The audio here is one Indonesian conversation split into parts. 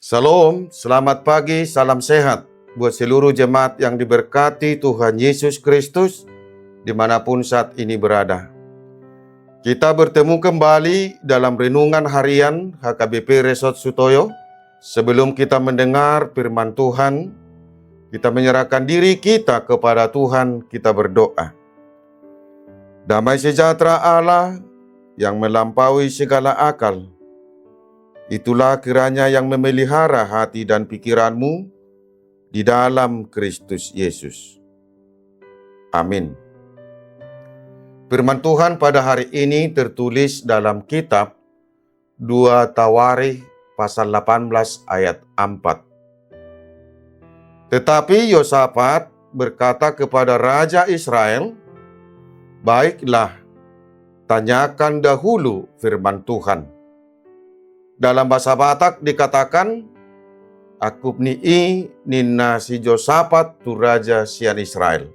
Salam, selamat pagi, salam sehat buat seluruh jemaat yang diberkati Tuhan Yesus Kristus dimanapun saat ini berada. Kita bertemu kembali dalam renungan harian HKBP Resort Sutoyo. Sebelum kita mendengar firman Tuhan, kita menyerahkan diri kita kepada Tuhan, kita berdoa. Damai sejahtera Allah yang melampaui segala akal, itulah kiranya yang memelihara hati dan pikiranmu di dalam Kristus Yesus. Amin. Firman Tuhan pada hari ini tertulis dalam kitab 2 Tawarikh pasal 18 ayat 4. Tetapi Yosafat berkata kepada Raja Israel, "Baiklah, tanyakan dahulu firman Tuhan." Dalam bahasa Batak dikatakan, "Aku pni'i ninna si Yosafat tu raja sian Israel.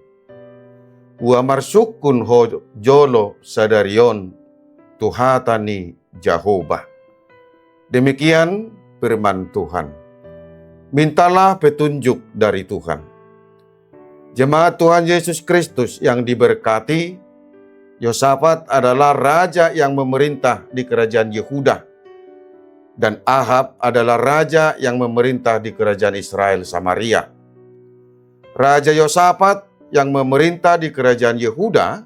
Wa marsukun ho jolo sadarion tuhatani Jehovah." Demikian firman Tuhan. Mintalah petunjuk dari Tuhan. Jemaat Tuhan Yesus Kristus yang diberkati, Yosafat adalah raja yang memerintah di kerajaan Yehuda. Dan Ahab adalah raja yang memerintah di kerajaan Israel Samaria. Raja Yosafat yang memerintah di kerajaan Yehuda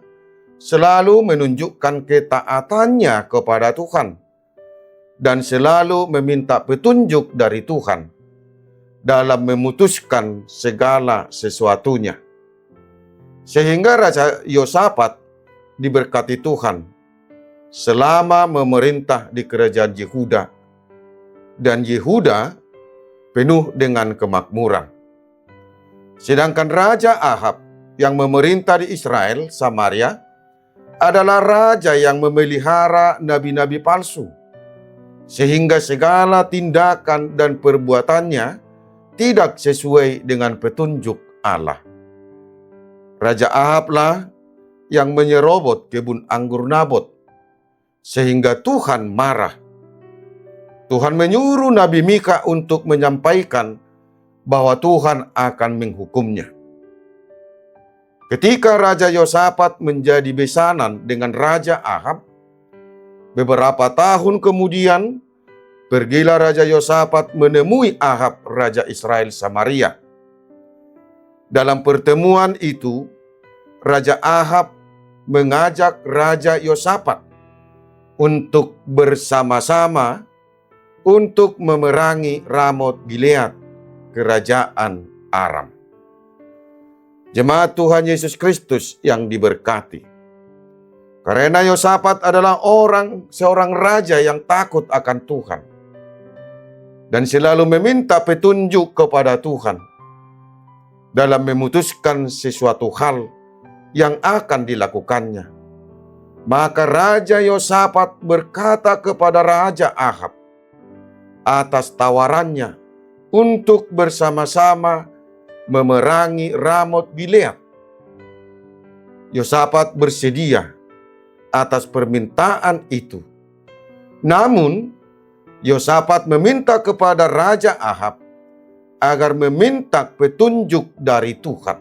selalu menunjukkan ketaatannya kepada Tuhan dan selalu meminta petunjuk dari Tuhan dalam memutuskan segala sesuatunya. Sehingga Raja Yosafat diberkati Tuhan selama memerintah di kerajaan Yehuda. Dan Yehuda penuh dengan kemakmuran. Sedangkan Raja Ahab yang memerintah di Israel, Samaria, adalah raja yang memelihara nabi-nabi palsu. Sehingga segala tindakan dan perbuatannya tidak sesuai dengan petunjuk Allah. Raja Ahablah yang menyerobot kebun anggur Nabot, sehingga Tuhan marah. Tuhan menyuruh Nabi Mika untuk menyampaikan bahwa Tuhan akan menghukumnya. Ketika Raja Yosafat menjadi besanan dengan Raja Ahab, beberapa tahun kemudian, pergilah Raja Yosafat menemui Ahab, Raja Israel Samaria. Dalam pertemuan itu, Raja Ahab mengajak Raja Yosafat untuk bersama-sama untuk memerangi Ramot Gilead, kerajaan Aram. Jemaat Tuhan Yesus Kristus yang diberkati. Karena Yosafat adalah seorang raja yang takut akan Tuhan dan selalu meminta petunjuk kepada Tuhan dalam memutuskan sesuatu hal yang akan dilakukannya. Maka Raja Yosafat berkata kepada Raja Ahab atas tawarannya untuk bersama-sama memerangi Ramot Gilead. Yosafat bersedia atas permintaan itu. Namun, Yosafat meminta kepada Raja Ahab agar meminta petunjuk dari Tuhan.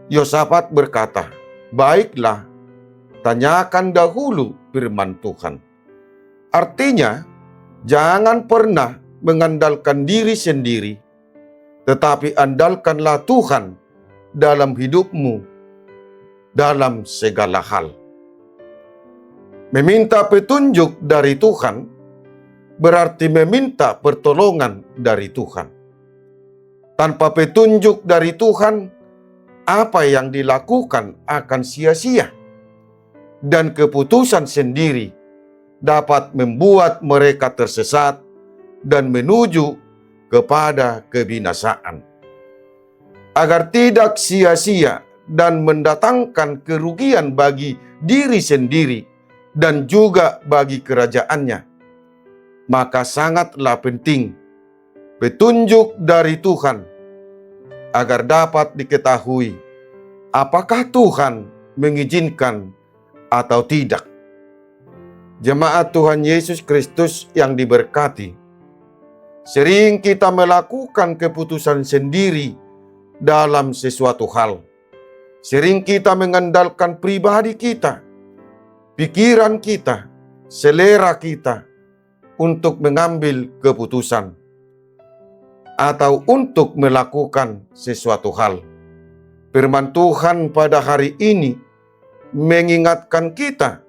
Yosafat berkata, "Baiklah, tanyakan dahulu firman Tuhan." Artinya, jangan pernah mengandalkan diri sendiri, tetapi andalkanlah Tuhan dalam hidupmu, dalam segala hal. Meminta petunjuk dari Tuhan berarti meminta pertolongan dari Tuhan. Tanpa petunjuk dari Tuhan, apa yang dilakukan akan sia-sia, dan keputusan sendiri dapat membuat mereka tersesat dan menuju kepada kebinasaan. Agar tidak sia-sia dan mendatangkan kerugian bagi diri sendiri dan juga bagi kerajaannya, maka sangatlah penting petunjuk dari Tuhan agar dapat diketahui apakah Tuhan mengizinkan atau tidak. Jemaat Tuhan Yesus Kristus yang diberkati, Sering kita melakukan keputusan sendiri dalam sesuatu hal. Sering kita mengandalkan pribadi kita, pikiran kita, selera kita untuk mengambil keputusan atau untuk melakukan sesuatu hal. Firman Tuhan pada hari ini mengingatkan kita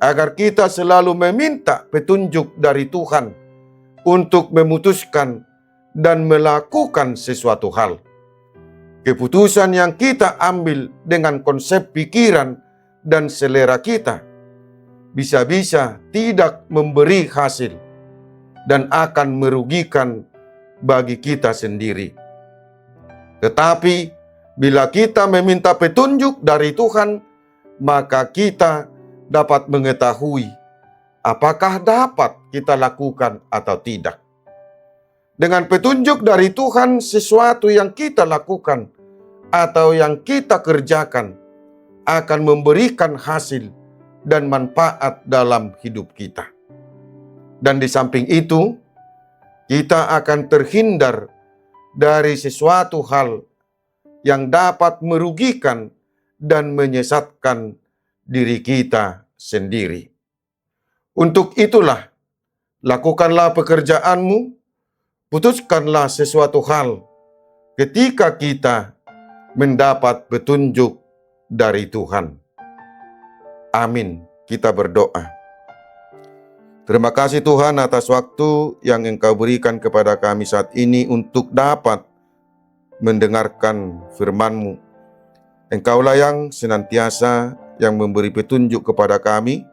agar kita selalu meminta petunjuk dari Tuhan untuk memutuskan dan melakukan sesuatu hal. Keputusan yang kita ambil dengan konsep pikiran dan selera kita bisa-bisa tidak memberi hasil dan akan merugikan bagi kita sendiri. Tetapi bila kita meminta petunjuk dari Tuhan, maka kita dapat mengetahui apakah dapat kita lakukan atau tidak. Dengan petunjuk dari Tuhan, sesuatu yang kita lakukan atau yang kita kerjakan akan memberikan hasil dan manfaat dalam hidup kita. Dan di samping itu, kita akan terhindar dari sesuatu hal yang dapat merugikan dan menyesatkan diri kita sendiri. Untuk itulah, lakukanlah pekerjaanmu, putuskanlah sesuatu hal ketika kita mendapat petunjuk dari Tuhan. Amin. Kita berdoa. Terima kasih Tuhan atas waktu yang Engkau berikan kepada kami saat ini untuk dapat mendengarkan firman-Mu. Engkaulah yang senantiasa yang memberi petunjuk kepada kami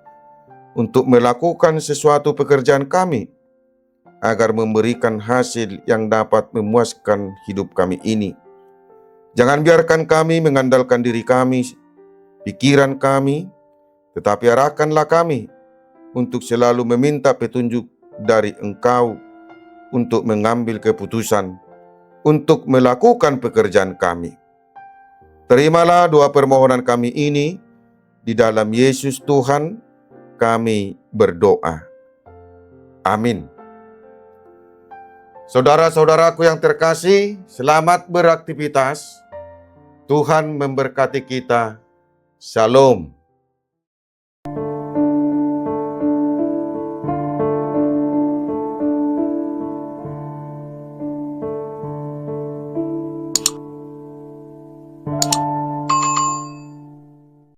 untuk melakukan sesuatu pekerjaan kami, agar memberikan hasil yang dapat memuaskan hidup kami ini. Jangan biarkan kami mengandalkan diri kami, pikiran kami, tetapi arahkanlah kami untuk selalu meminta petunjuk dari Engkau untuk mengambil keputusan, untuk melakukan pekerjaan kami. Terimalah doa permohonan kami ini, di dalam Yesus Tuhan kami berdoa. Amin. Saudara-saudaraku yang terkasih, selamat beraktivitas. Tuhan memberkati kita. Shalom.